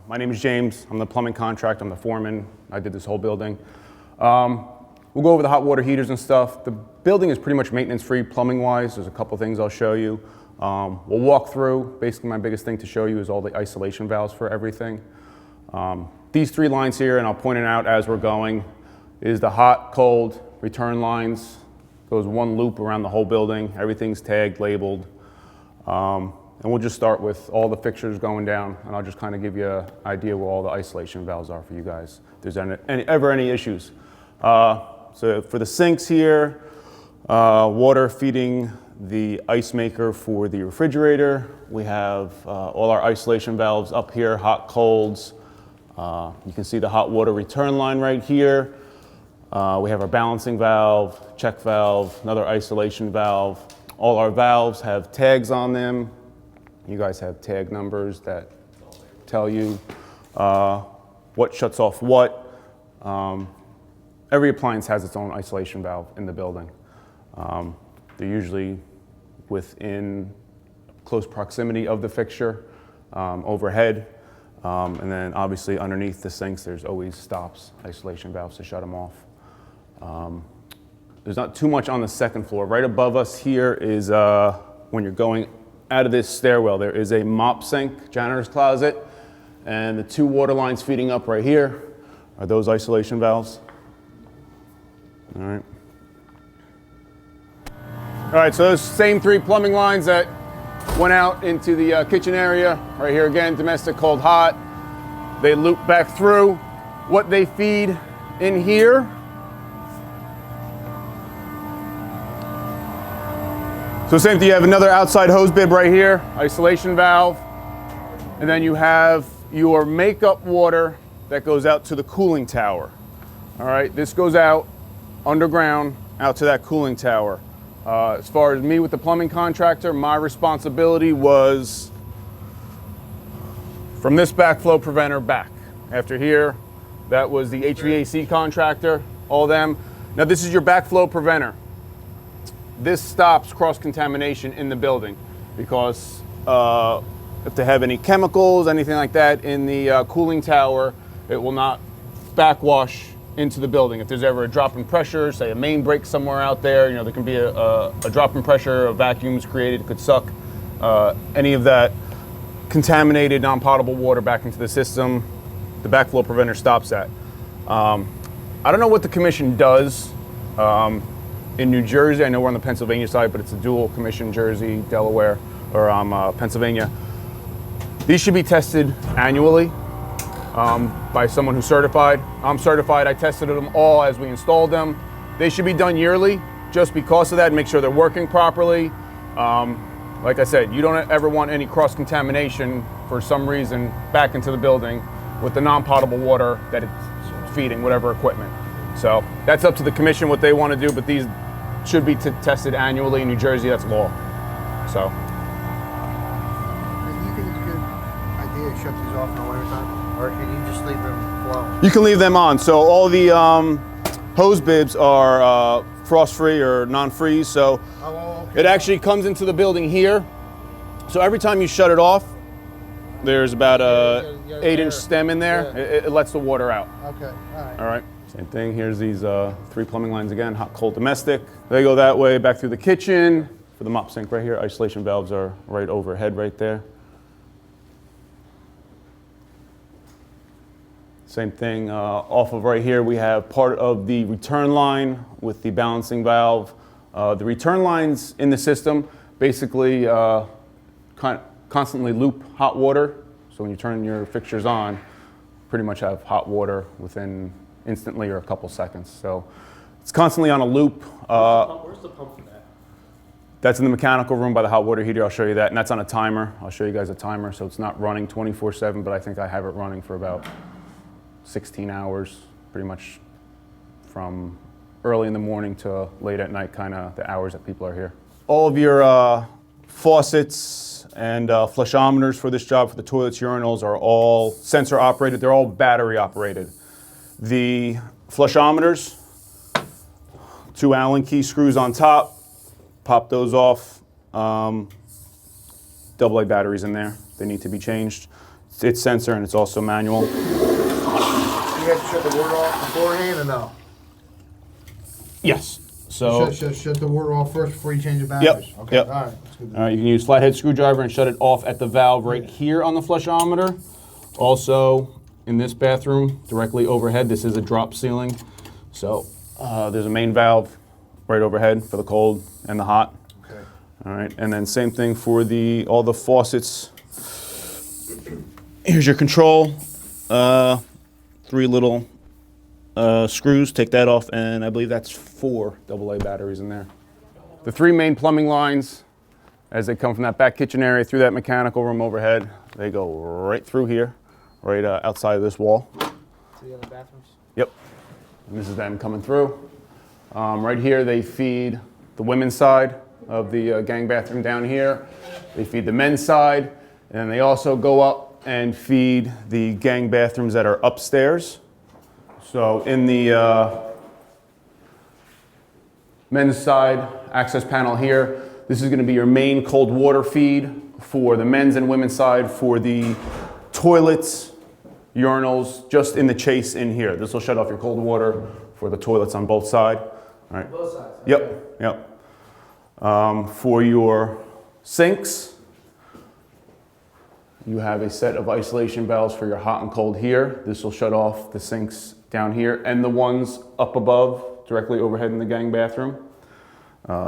My name is James. I'm the plumbing contractor. I'm the foreman. I did this whole building. We'll go over the hot water heaters and stuff. The building is pretty much maintenance-free plumbing-wise. There's a couple things I'll show you. We'll walk through. Basically, my biggest thing to show you is all the isolation valves for everything. These three lines here, and I'll point it out as we're going, is the hot, cold, return lines. Goes one loop around the whole building. Everything's tagged, labeled. And we'll just start with all the fixtures going down, and I'll just kind of give you an idea where all the isolation valves are for you guys, if there's ever any issues. So for the sinks here, water feeding the ice maker for the refrigerator. We have all our isolation valves up here, hot, colds. You can see the hot water return line right here. We have our balancing valve, check valve, another isolation valve. All our valves have tags on them. You guys have tag numbers that tell you what shuts off what. Every appliance has its own isolation valve in the building. They're usually within close proximity of the fixture, overhead. And then obviously underneath the sinks, there's always stops, isolation valves to shut them off. There's not too much on the second floor. Right above us here is when you're going out of this stairwell, there is a mop sink, janitor's closet, and the two water lines feeding up right here are those isolation valves. All right. All right, so those same three plumbing lines that went out into the kitchen area, right here again, domestic, cold, hot. They loop back through. What they feed in here, so same thing, you have another outside hose bib right here, isolation valve. And then you have your makeup water that goes out to the cooling tower. All right, this goes out underground, out to that cooling tower. As far as me with the plumbing contractor, my responsibility was from this backflow preventer back. After here, that was the HVAC contractor, all them. Now this is your backflow preventer. This stops cross-contamination in the building because if they have any chemicals, anything like that in the cooling tower, it will not backwash into the building. If there's ever a drop in pressure, say a main break somewhere out there, you know, there can be a drop in pressure, a vacuum is created, it could suck any of that contaminated, non-potable water back into the system. The backflow preventer stops that. I don't know what the commission does. In New Jersey, I know we're on the Pennsylvania side, but it's a dual commission, Jersey, Delaware, or Pennsylvania. These should be tested annually by someone who's certified. I'm certified. I tested them all as we installed them. They should be done yearly just because of that, and make sure they're working properly. Like I said, you don't ever want any cross-contamination for some reason back into the building with the non-potable water that it's feeding, whatever equipment. So that's up to the commission what they want to do, but these should be tested annually. In New Jersey, that's law. So. Do you think it's a good idea to shut these off in the wintertime? Or can you just leave them flowing? You can leave them on. So all the hose bibs are frost-free or non-freeze. So it actually comes into the building here. So every time you shut it off, there's about a 8-inch stem in there. Yeah. It lets the water out. Okay, all right. All right. Same thing, here's these three plumbing lines again, hot, cold, domestic. They go that way, back through the kitchen. For the mop sink right here, isolation valves are right overhead right there. Same thing, off of right here, we have part of the return line with the balancing valve. The return lines in the system basically constantly loop hot water. So when you turn your fixtures on, pretty much have hot water within instantly or a couple seconds. So it's constantly on a loop. Where's the pump for that? That's in the mechanical room by the hot water heater. I'll show you that. And that's on a timer. I'll show you guys a timer. So it's not running 24/7, but I think I have it running for about 16 hours, pretty much from early in the morning to late at night, kind of the hours that people are here. All of your faucets and flushometers for this job, for the toilets, urinals, are all sensor operated. They're all battery operated. The flushometers, 2 Allen key screws on top, pop those off. AA batteries in there, they need to be changed. It's sensor and it's also manual. You have to shut the water off beforehand or no? Yes. So, Shut the water off first before you change the batteries? Yep, Okay, yep. all right. That's good. all right, you can use flathead screwdriver and shut it off at the valve right here on the flushometer. Also, in this bathroom, directly overhead, this is a drop ceiling. So, there's a main valve right overhead for the cold and the hot. Okay. All right, and then same thing for all the faucets. Here's your control. 3 little screws, take that off, and I believe that's 4 AA batteries in there. The 3 main plumbing lines, as they come from that back kitchen area through that mechanical room overhead, they go right through here, right outside of this wall. To the other bathrooms? Yep. And this is them coming through. Right here, they feed the women's side of the gang bathroom down here. They feed the men's side, and then they also go up and feed the gang bathrooms that are upstairs. So in the men's side access panel here, this is going to be your main cold water feed for the men's and women's side for the toilets, urinals, just in the chase in here. This will shut off your cold water for the toilets on both sides. All right. Both sides? Yep, yep. For your sinks, you have a set of isolation valves for your hot and cold here. This will shut off the sinks down here and the ones up above, directly overhead in the gang bathroom.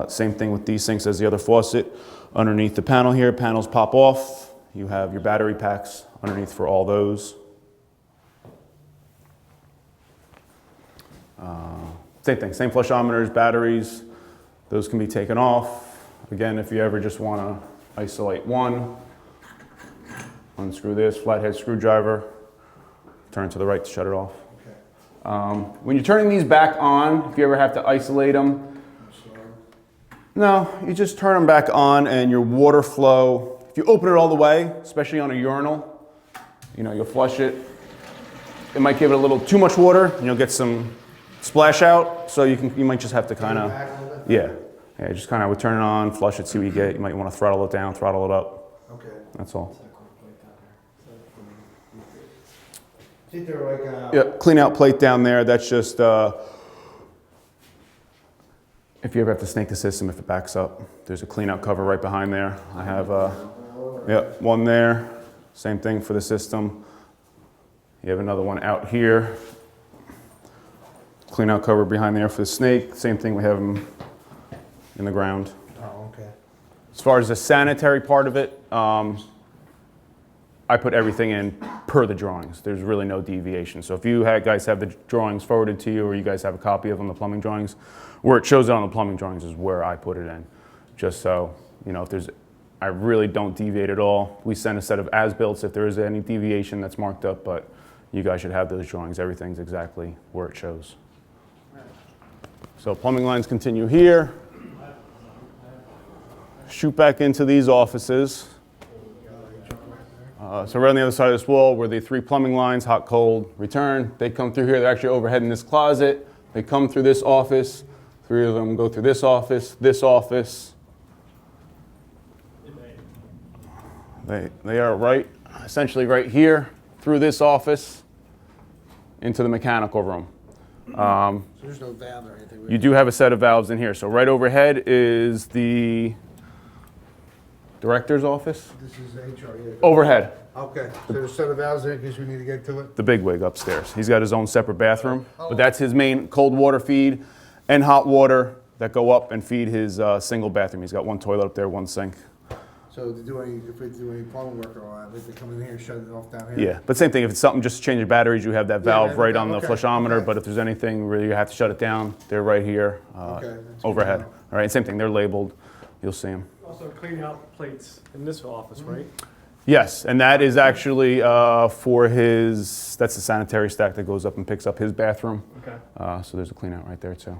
Same thing with these sinks as the other faucet. Underneath the panel here, panels pop off. You have your battery packs underneath for all those. Same thing, same flushometers, batteries, those can be taken off. Again, if you ever just want to isolate one, unscrew this, flathead screwdriver, turn to the right to shut it off. When you're turning these back on, if you ever have to isolate them, no, you just turn them back on and your water flow, if you open it all the way, especially on a urinal, you'll flush it. It might give it a little too much water and you'll get some splash out, so you might just have to kind of, yeah, just kind of would turn it on, flush it, see what you get. You might want to throttle it down, throttle it up. Okay. That's all. Is there like a... Yeah, clean out plate down there. That's just if you ever have to snake the system, if it backs up, there's a clean out cover right behind there. I have one there. Same thing for the system. You have another one out here. Clean out cover behind there for the snake. Same thing, we have them in the ground. Oh, okay. As far as the sanitary part of it, I put everything in per the drawings. There's really no deviation. So if you guys have the drawings forwarded to you, or you guys have a copy of them, the plumbing drawings, where it shows it on the plumbing drawings is where I put it in. Just so, if I really don't deviate at all. We send a set of as-built if there is any deviation that's marked up, but you guys should have those drawings. Everything's exactly where it shows. So plumbing lines continue here. Shoot back into these offices. So right on the other side of this wall were the 3 plumbing lines, hot, cold, return. They come through here. They're actually overhead in this closet. They come through this office. 3 of them go through this office, this office. They are essentially right here through this office into the mechanical room. So there's no valve or anything? You do have a set of valves in here. So right overhead is the director's office. This is HR, yeah. Overhead, Okay, so there's a set of valves there in case we need to get to it? the bigwig upstairs. He's got his own separate bathroom, but that's his main cold water feed and hot water that go up and feed his single bathroom. He's got 1 toilet up there, 1 sink. So if we do any plumbing work or all that, they come in here and shut it off down here? Yeah, but same thing, if it's something just to change your batteries, you have that valve right, right on the okay, flushometer, okay. but if there's anything where you have to shut it down, they're right here, Okay, that's good overhead. to know. All right, same thing, they're labeled, you'll see them. Also clean out plates in this office, right? Yes, and that is actually for that's the sanitary stack that goes up and picks up his bathroom. Okay. So there's a clean out right there too.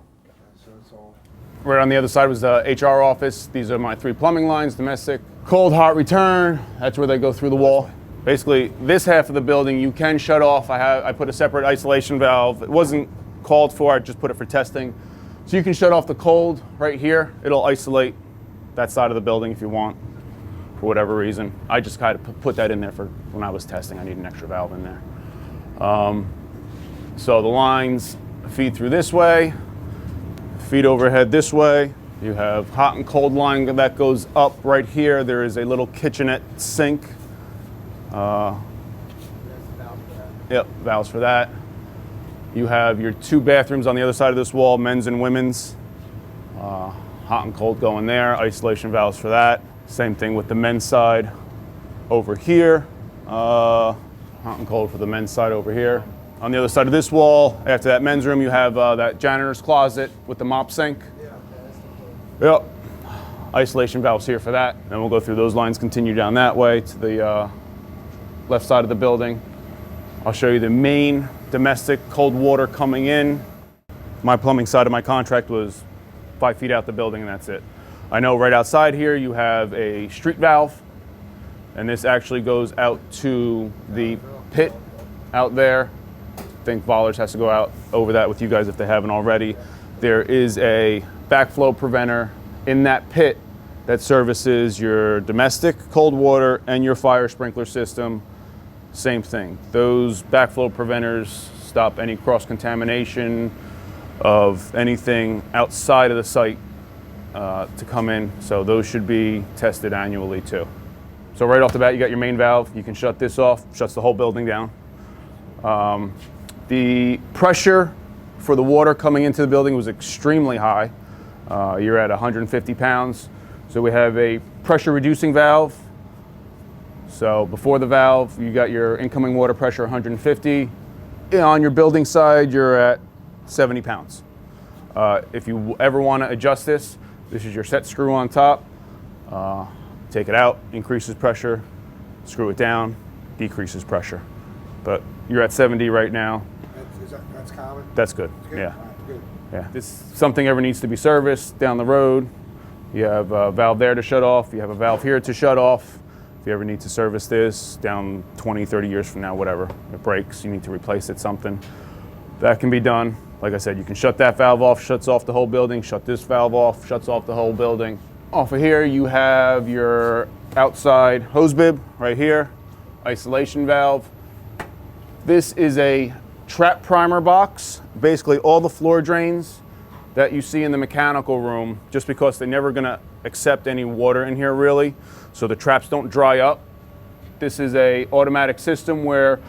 So it's all... Right on the other side was the HR office. These are my 3 plumbing lines, domestic. Cold, hot, return, that's where they go through the wall. Basically, this half of the building you can shut off. I put a separate isolation valve. It wasn't called for, I just put it for testing. So you can shut off the cold right here. It'll isolate that side of the building if you want. for whatever reason. I just kind of put that in there for when I was testing. I need an extra valve in there. So the lines feed through this way, feed overhead this way. You have hot and cold line that goes up right here. There is a little kitchenette sink. Yep, valves for that. You have your 2 bathrooms on the other side of this wall, men's and women's. Hot and cold going there, isolation valves for that. Same thing with the men's side over here. Hot and cold for the men's side over here. On the other side of this wall, after that men's room, you have that janitor's closet with the mop sink. Yep. Isolation valves here for that. And we'll go through those lines, continue down that way to the left side of the building. I'll show you the main domestic cold water coming in. My plumbing side of my contract was 5 feet out the building, and that's it. I know right outside here you have a street valve, and this actually goes out to the pit out there. I think Vollers has to go out over that with you guys if they haven't already. There is a backflow preventer in that pit that services your domestic cold water and your fire sprinkler system. Same thing. Those backflow preventers stop any cross-contamination of anything outside of the site to come in. So those should be tested annually too. So right off the bat, you got your main valve. You can shut this off, shuts the whole building down. The pressure for the water coming into the building was extremely high. You're at 150 pounds. So we have a pressure reducing valve. So before the valve, you got your incoming water pressure 150. On your building side, you're at 70 pounds. If you ever want to adjust this, this is your set screw on top. Take it out, increases pressure, screw it down, decreases pressure. But you're at 70 right now. That's common? That's good, Good. yeah. Good. Yeah. This something ever needs to be serviced down the road. You have a valve there to shut off. You have a valve here to shut off. If you ever need to service this down 20, 30 years from now, whatever, it breaks, you need to replace it, something, that can be done. Like I said, you can shut that valve off, shuts off the whole building, shut this valve off, shuts off the whole building. Off of here, you have your outside hose bib right here, isolation valve. This is a trap primer box. Basically all the floor drains that you see in the mechanical room, just because they're never gonna accept any water in here really, so the traps don't dry up. This is a automatic system where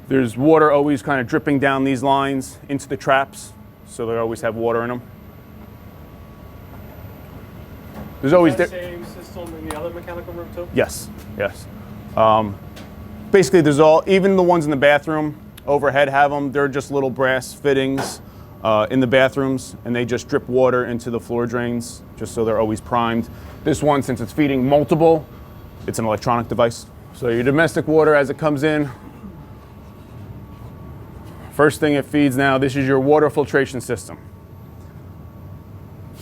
there's water always kind of dripping down these lines into the traps, so they always have water in them. There's always Is that same system in the other mechanical room too? Yes, yes. Basically, there's even the ones in the bathroom overhead have them. They're just little brass fittings in the bathrooms, and they just drip water into the floor drains, just so they're always primed. This one, since it's feeding multiple, it's an electronic device. So your domestic water as it comes in, first thing it feeds now, this is your water filtration system.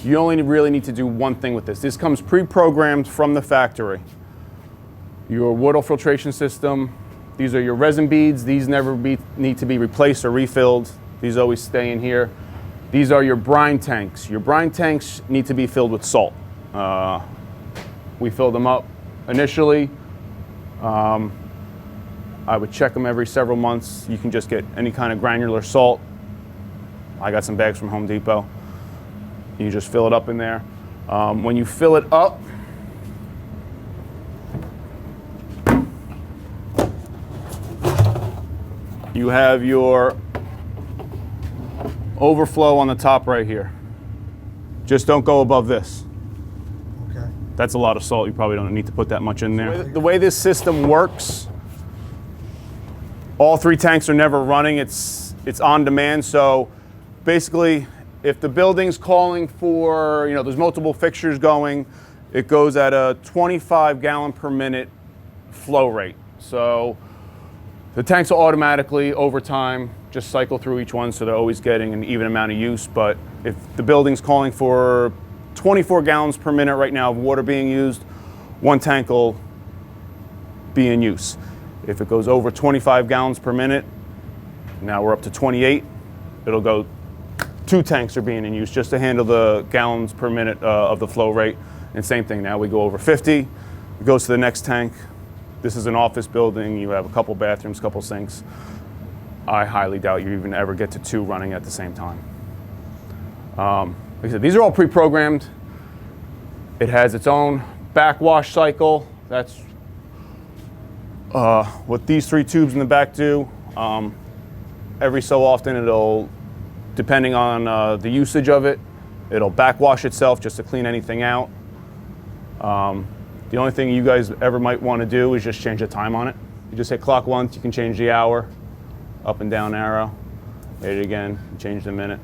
You only really need to do one thing with this. This comes pre-programmed from the factory. Your water filtration system, these are your resin beads. These never need to be replaced or refilled. These always stay in here. These are your brine tanks. Your brine tanks need to be filled with salt. We filled them up initially. I would check them every several months. You can just get any kind of granular salt. I got some bags from Home Depot. You just fill it up in there. When you fill it up, you have your overflow on the top right here. Just don't go above this. Okay. That's a lot of salt. You probably don't need to put that much in there. The way this system works, all 3 tanks are never running. It's on demand. So basically, if the building's calling for, there's multiple fixtures going, it goes at a 25 gallon per minute flow rate. So the tanks will automatically, over time, just cycle through each one, so they're always getting an even amount of use. But if the building's calling for 24 gallons per minute right now of water being used, 1 tank will be in use. If it goes over 25 gallons per minute, now we're up to 28, it'll go 2 tanks are being in use just to handle the gallons per minute of the flow rate. And same thing, now we go over 50, It goes to the next tank. This is an office building. You have a couple bathrooms, couple sinks. I highly doubt you even ever get to 2 running at the same time. Like I said, these are all pre-programmed. It has its own backwash cycle. That's what these 3 tubes in the back do. Every so often it'll, depending on the usage of it, it'll backwash itself just to clean anything out. The only thing you guys ever might want to do is just change the time on it. You just hit clock once, you can change the hour, up and down arrow, hit it again, change the minute.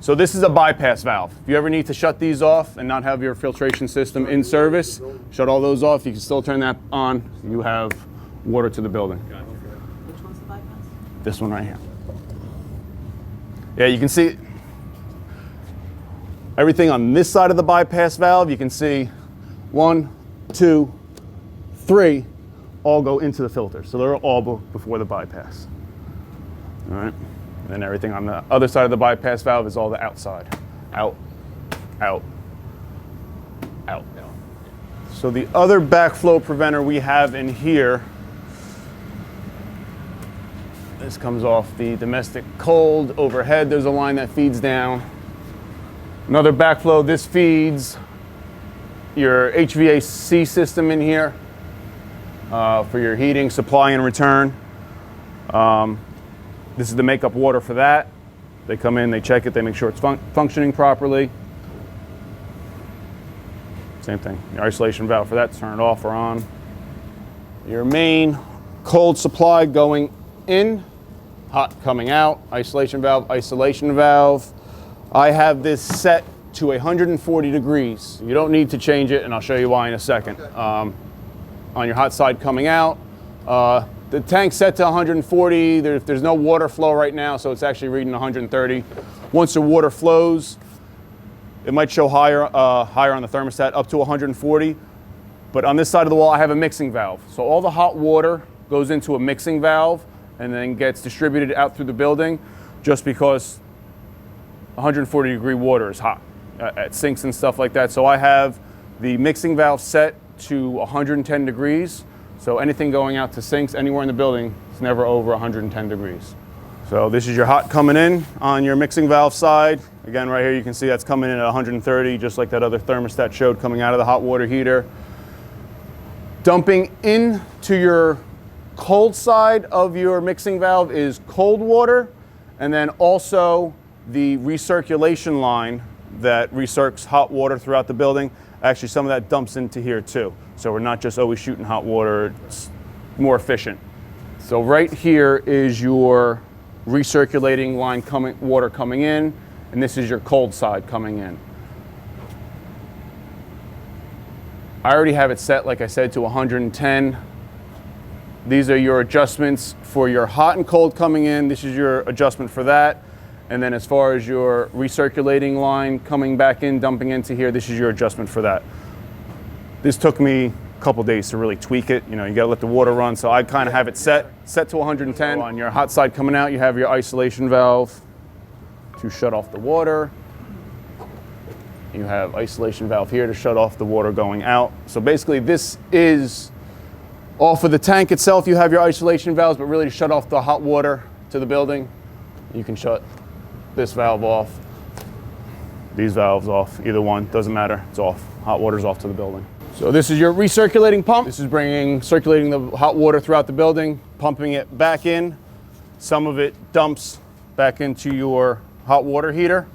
So this is a bypass valve. If you ever need to shut these off and not have your filtration system in service, shut all those off, you can still turn that on. You have water to the building. Which one's the bypass? This one right here. Yeah, you can see everything on this side of the bypass valve. You can see 1, 2, 3 all go into the filter. So they're all before the bypass. All right. And then everything on the other side of the bypass valve is all the outside. Out, out, out. So the other backflow preventer we have in here, this comes off the domestic cold overhead. There's a line that feeds down. Another backflow, this feeds your HVAC system in here for your heating, supply, and return. This is the makeup water for that. They come in, they check it, they make sure it's functioning properly. Same thing, your isolation valve for that, turn it off or on. Your main cold supply going in, hot coming out, isolation valve, isolation valve. I have this set to 140 degrees. You don't need to change it, and I'll show you why in a second. On your hot side coming out, the tank's set to 140. There's no water flow right now, so it's actually reading 130. Once the water flows, it might show higher on the thermostat, up to 140. But on this side of the wall, I have a mixing valve. So all the hot water goes into a mixing valve and then gets distributed out through the building, just because 140 degree water is hot at sinks and stuff like that. So I have the mixing valve set to 110 degrees. So anything going out to sinks anywhere in the building is never over 110 degrees. So this is your hot coming in on your mixing valve side. Again, right here you can see that's coming in at 130, just like that other thermostat showed coming out of the hot water heater. Dumping into your cold side of your mixing valve is cold water, and then also the recirculation line that recircs hot water throughout the building. Actually, some of that dumps into here too. So we're not just always shooting hot water, it's more efficient. So right here is your recirculating line water coming in, and this is your cold side coming in. I already have it set, like I said, to 110. These are your adjustments for your hot and cold coming in. This is your adjustment for that. And then as far as your recirculating line coming back in, dumping into here, this is your adjustment for that. This took me a couple days to really tweak it. You know, you gotta let the water run. So I kind of have it set to 110. On your hot side coming out, you have your isolation valve to shut off the water. You have isolation valve here to shut off the water going out. So basically this is all for the tank itself. You have your isolation valves, but really to shut off the hot water to the building, you can shut this valve off, these valves off, either one, doesn't matter, it's off. Hot water's off to the building. So this is your recirculating pump. This is circulating the hot water throughout the building, pumping it back in. Some of it dumps back into your hot water heater.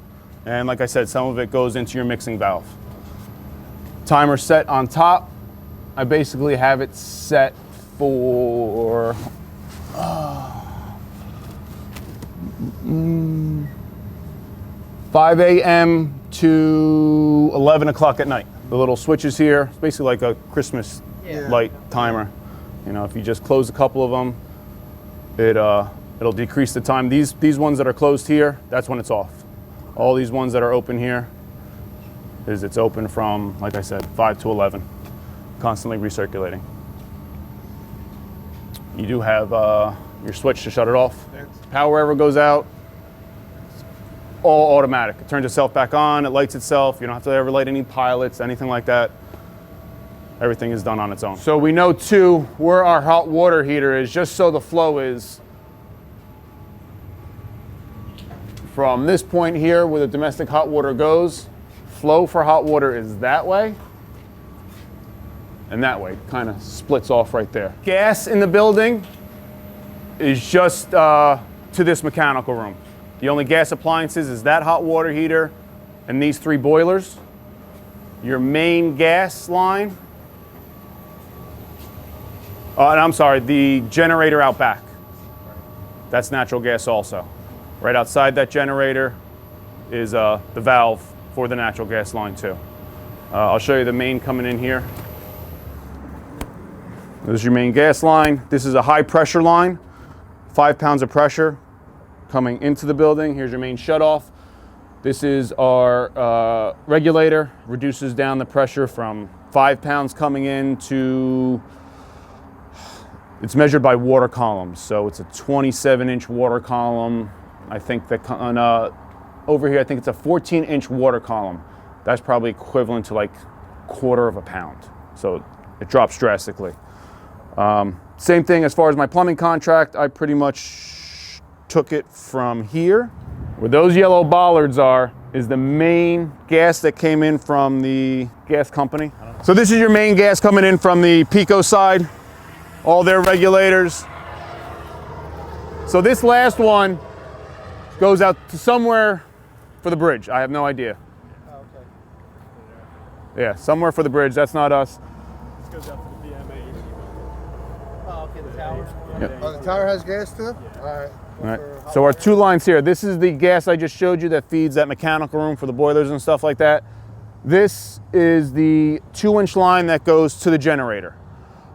And like I said, some of it goes into your mixing valve. Timer set on top. I basically have it set for 5 a.m. to 11 o'clock at night. The little switches here, it's basically like a Christmas light timer. You know, if you just close a couple of them, it'll decrease the time. These ones that are closed here, that's when it's off. All these ones that are open here, it's open from, like I said, 5 to 11, constantly recirculating. You do have your switch to shut it off. Power ever goes out, all automatic. It turns itself back on, it lights itself. You don't have to ever light any pilots, anything like that. Everything is done on its own. So we know too where our hot water heater is, just so the flow is from this point here where the domestic hot water goes. Flow for hot water is that way and that way, kind of splits off right there. Gas in the building is just to this mechanical room. The only gas appliances is that hot water heater and these 3 boilers. Your main gas line, and I'm sorry, the generator out back. That's natural gas also. Right outside that generator is the valve for the natural gas line too. I'll show you the main coming in here. This is your main gas line. This is a high pressure line, 5 pounds of pressure coming into the building. Here's your main shutoff. This is our regulator, reduces down the pressure from 5 pounds coming in to, it's measured by water columns. So it's a 27-inch water column. I think that over here, I think it's a 14-inch water column. That's probably equivalent to like 1/4 pound. So it drops drastically. Same thing as far as my plumbing contract. I pretty much took it from here. Where those yellow bollards are is the main gas that came in from the gas company. So this is your main gas coming in from the Pico side, all their regulators. So this last one goes out to somewhere for the bridge. I have no idea. Oh, okay. Yeah, somewhere for the bridge. That's not us. This goes out to the BMA. Oh, okay, the tower. Yep. Oh, the tower has gas too? All right. All right. So our 2 lines here. This is the gas I just showed you that feeds that mechanical room for the boilers and stuff like that. This is the 2-inch line that goes to the generator.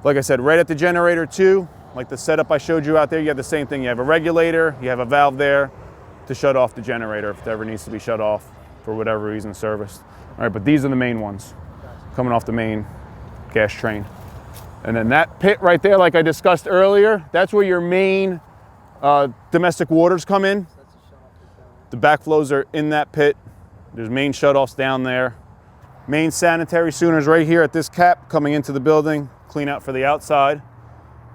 Like I said, right at the generator too, like the setup I showed you out there, you have the same thing. You have a regulator, you have a valve there to shut off the generator if it ever needs to be shut off for whatever reason serviced. All right, but these are the main ones coming off the main gas train. And then that pit right there, like I discussed earlier, that's where your main domestic waters come in. The backflows are in that pit. There's main shutoffs down there. Main sanitary sooners right here at this cap coming into the building. Clean out for the outside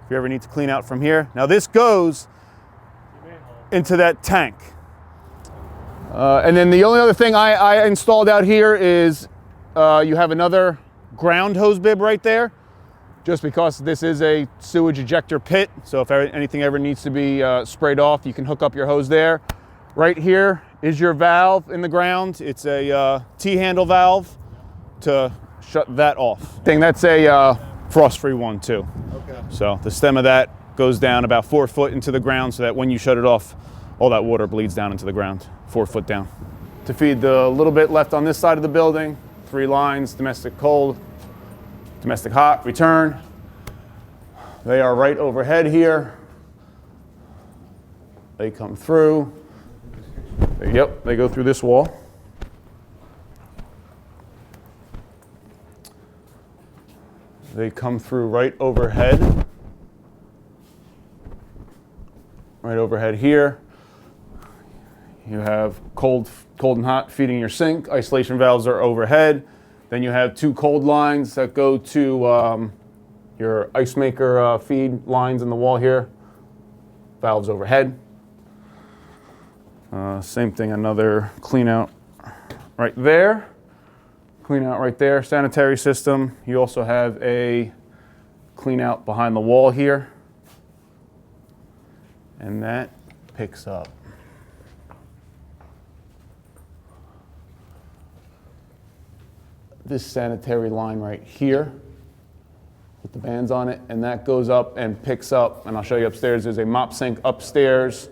if you ever need to clean out from here. Now this goes into that tank. And then the only other thing I installed out here is you have another ground hose bib right there, just because this is a sewage ejector pit. So if anything ever needs to be sprayed off, you can hook up your hose there. Right here is your valve in the ground. It's a T-handle valve to shut that off. That's a frost-free one too. Okay. So the stem of that goes down about 4 foot into the ground so that when you shut it off, all that water bleeds down into the ground, 4 foot down. To feed the little bit left on this side of the building, 3 lines, domestic cold, domestic hot, return. They are right overhead here. They come through. Yep, they go through this wall. They come through right overhead. Right overhead here. You have cold and hot feeding your sink. Isolation valves are overhead. Then you have 2 cold lines that go to your ice maker feed lines in the wall here. Valves overhead. Same thing, another clean out right there. Clean out right there, sanitary system. You also have a clean out behind the wall here. And that picks up. This sanitary line right here with the bands on it, and that goes up and picks up, and I'll show you upstairs, there's a mop sink upstairs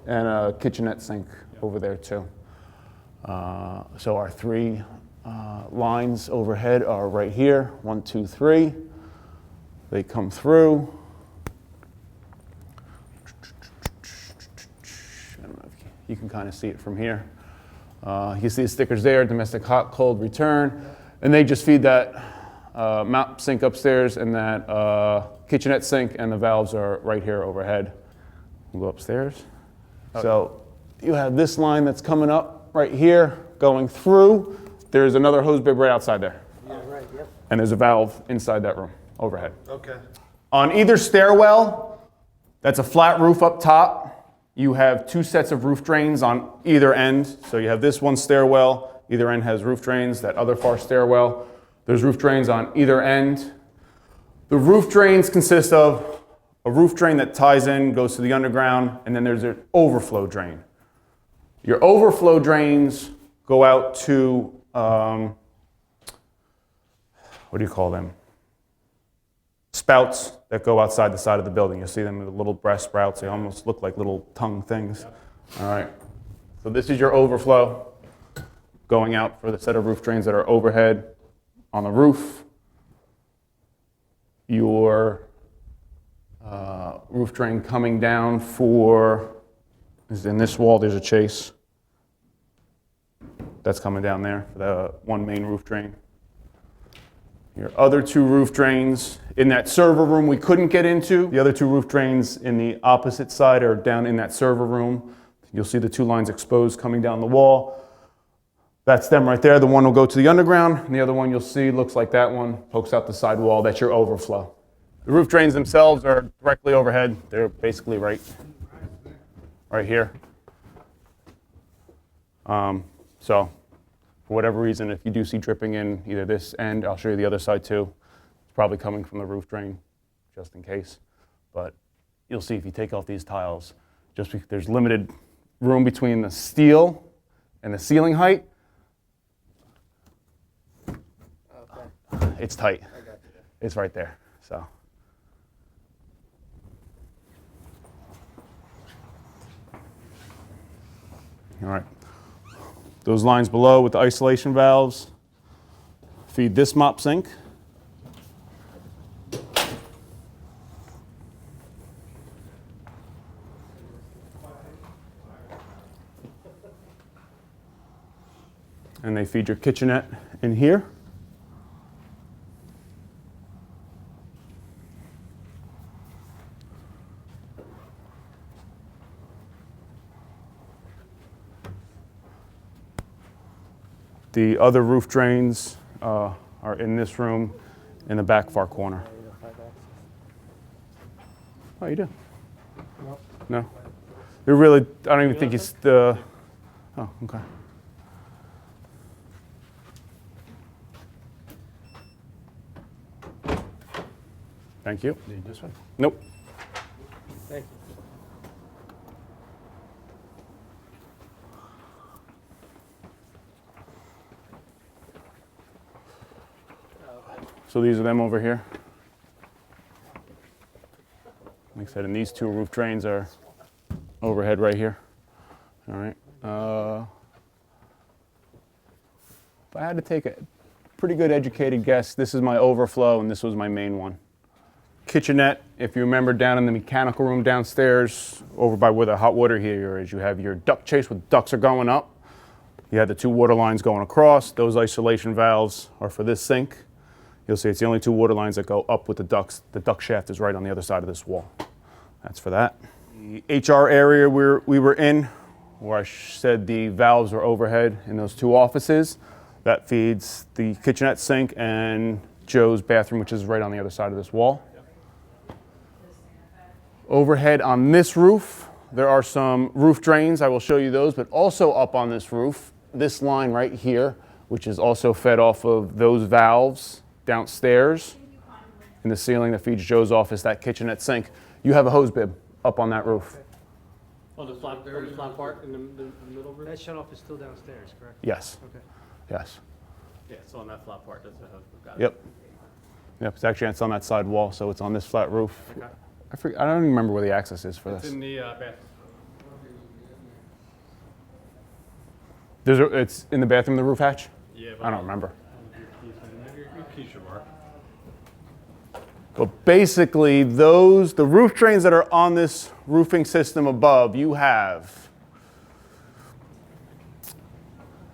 and a kitchenette sink over there too. So our 3 lines overhead are right here, 1, 2, 3. They come through. I don't know if you can kind of see it from here. You see the stickers there, domestic hot, cold, return. And they just feed that mop sink upstairs and that kitchenette sink, and the valves are right here overhead. We'll go upstairs. Okay. So you have this line that's coming up right here, going through. There's another hose bib right outside there. Yeah, right, yep. and there's a valve inside that room, overhead. Okay. On either stairwell, that's a flat roof up top. You have 2 sets of roof drains on either end. So you have this one stairwell, either end has roof drains, that other far stairwell, there's roof drains on either end. The roof drains consist of a roof drain that ties in, goes to the underground, and then there's an overflow drain. Your overflow drains go out to, what do you call them? Spouts that go outside the side of the building. You'll see them with little breast sprouts. They almost look like little tongue things. All right. So this is your overflow going out for the set of roof drains that are overhead on the roof. Your roof drain coming down is in this wall. There's a chase. That's coming down there for the one main roof drain. Your other 2 roof drains in that server room we couldn't get into. The other 2 roof drains in the opposite side are down in that server room. You'll see the 2 lines exposed coming down the wall. That's them right there. The one will go to the underground, and the other one you'll see looks like that one, pokes out the side wall. That's your overflow. The roof drains themselves are directly overhead. They're basically right here. So for whatever reason, if you do see dripping in either this end, I'll show you the other side too. It's probably coming from the roof drain, just in case. But you'll see if you take off these tiles, there's limited room between the steel and the ceiling height. Okay. It's tight. I got you. It's right there. So. All right. Those lines below with the isolation valves feed this mop sink. And they feed your kitchenette in here. The other roof drains are in this room in the back far corner. Oh, you do? No? They're really, I don't even think it's the, oh, okay. Thank you. Need this one? Nope. Thank you. So these are them over here. Like I said, and these 2 roof drains are overhead right here. All right. If I had to take a pretty good educated guess, this is my overflow and this was my main one. Kitchenette, if you remember down in the mechanical room downstairs, over by where the hot water heater is, you have your duct chase where the ducts are going up. You have the 2 water lines going across. Those isolation valves are for this sink. You'll see it's the only 2 water lines that go up with the ducts. The duct shaft is right on the other side of this wall. That's for that. The HR area we were in, where I said the valves are overhead in those 2 offices, that feeds the kitchenette sink and Joe's bathroom, which is right on the other side of this wall. Overhead on this roof, there are some roof drains. I will show you those, but also up on this roof, this line right here, which is also fed off of those valves downstairs in the ceiling that feeds Joe's office, that kitchenette sink. You have a hose bib up on that roof. Oh, the flat part in the middle room? That shut off is still downstairs, correct? Yes, Okay. yes. Yeah, so on that flat part, that's the hose. Got it. Yep. Yep, it's actually, it's on that side wall, so it's on this flat roof. Okay. I don't even remember where the access is for It's this. in the bathroom. It's in the bathroom, the roof hatch? Yeah, I don't remember. Your key should work. But basically, the roof drains that are on this roofing system above, you have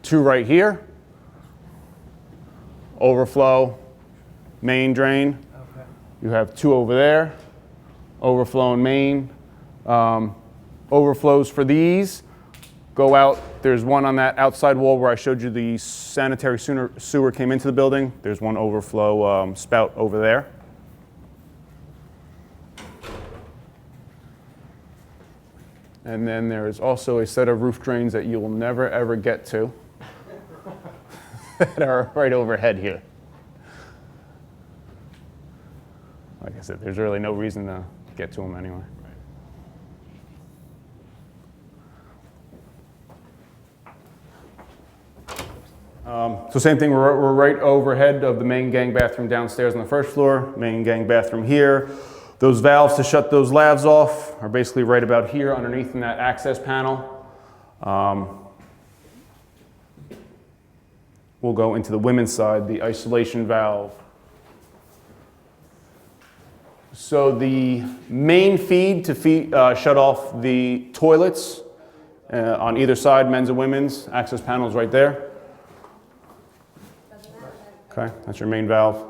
2 right here, overflow, main drain. Okay. You have 2 over there, overflow and main. Overflows for these go out. There's one on that outside wall where I showed you the sanitary sewer came into the building. There's one overflow spout over there. And then there is also a set of roof drains that you will never ever get to that are right overhead here. Like I said, there's really no reason to get to them anyway. So same thing, we're right overhead of the main gang bathroom downstairs on the first floor, main gang bathroom here. Those valves to shut those lavs off are basically right about here underneath in that access panel. We'll go into the women's side, the isolation valve. So the main feed to shut off the toilets on either side, men's and women's, access panel is right there. Okay, that's your main valve.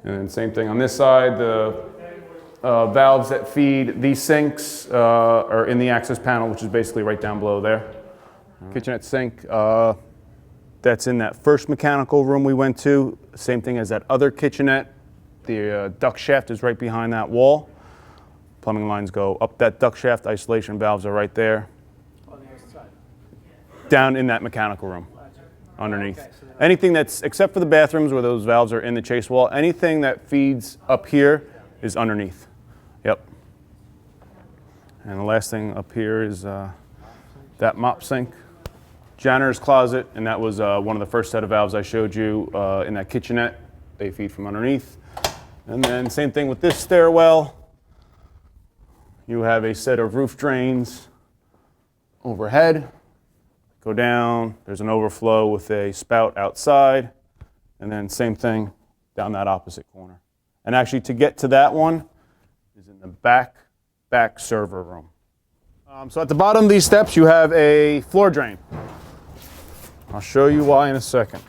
And then same thing on this side, the valves that feed these sinks are in the access panel, which is basically right down below there. Kitchenette sink, that's in that first mechanical room we went to. Same thing as that other kitchenette. The duct shaft is right behind that wall. Plumbing lines go up that duct shaft. Isolation valves are right there. On the other side. Down in that mechanical room, underneath. Anything that's, except for the bathrooms where those valves are in the chase wall, anything that feeds up here is underneath. Yep. And the last thing up here is that mop sink, janitor's closet, and that was one of the first set of valves I showed you in that kitchenette. They feed from underneath. And then same thing with this stairwell. You have a set of roof drains overhead. Go down, there's an overflow with a spout outside, and then same thing down that opposite corner. And actually to get to that one is in the back server room. So at the bottom of these steps you have a floor drain. I'll show you why in a second.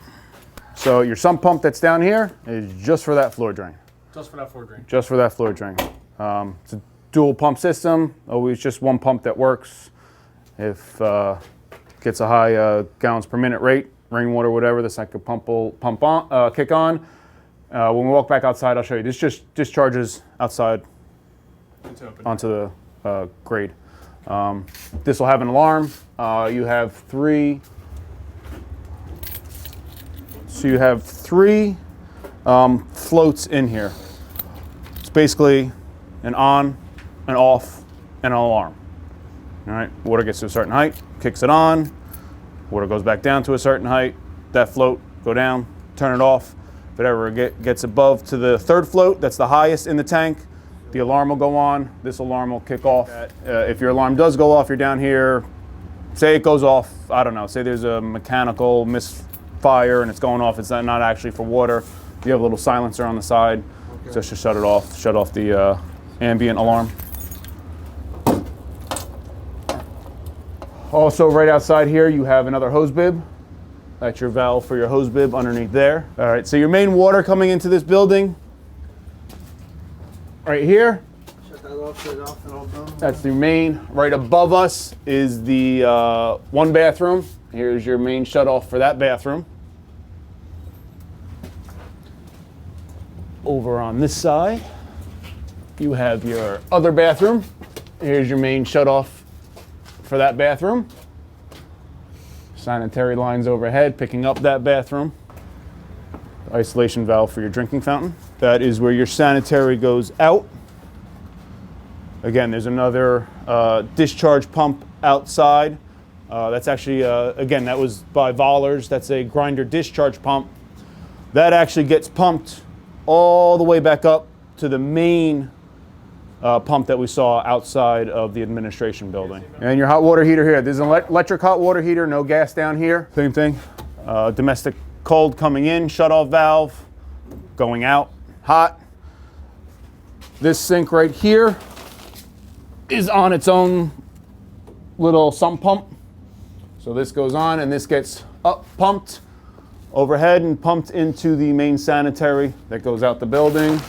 So your sump pump that's down here is just for that floor drain. Just for that floor drain. Just for that floor drain. It's a dual pump system, always just one pump that works. If gets a high gallons per minute rate, rainwater, whatever, the second pump will kick on. When we walk back outside, I'll show you. This just discharges outside onto the grade. This will have an alarm. You have three. So you have three floats in here. It's basically an on, an off, and an alarm. All right, water gets to a certain height, kicks it on, water goes back down to a certain height, that float, go down, turn it off. If it ever gets above to the third float, that's the highest in the tank, the alarm will go on, this alarm will kick off. If your alarm does go off, you're down here, say it goes off, I don't know, say there's a mechanical misfire and it's going off, it's not actually for water, you have a little silencer on the side, just to shut off the ambient alarm. Also, right outside here, you have another hose bib. That's your valve for your hose bib underneath there. All right, so your main water coming into this building, right here. Shut that off, shut it off, and all done. That's the main. Right above us is the one bathroom. Here's your main shut off for that bathroom. Over on this side, you have your other bathroom. Here's your main shut off for that bathroom. Sanitary lines overhead picking up that bathroom. The isolation valve for your drinking fountain. That is where your sanitary goes out. Again, there's another discharge pump outside. That's actually, again, that was by Vollers. That's a grinder discharge pump. That actually gets pumped all the way back up to the main pump that we saw outside of the administration building. And your hot water heater here. There's an electric hot water heater, no gas down here. Same thing. Domestic cold coming in, shut-off valve, going out, hot. This sink right here is on its own little sump pump. So this goes on and this gets up pumped overhead and pumped into the main sanitary that goes out the building.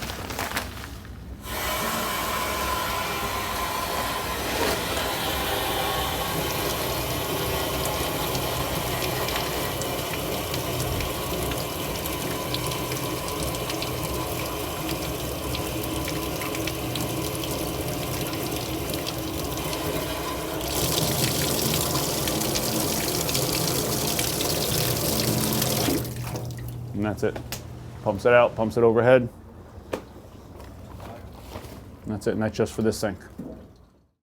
that's it. Pumps it out, pumps it overhead. And that's it, and that's just for this sink.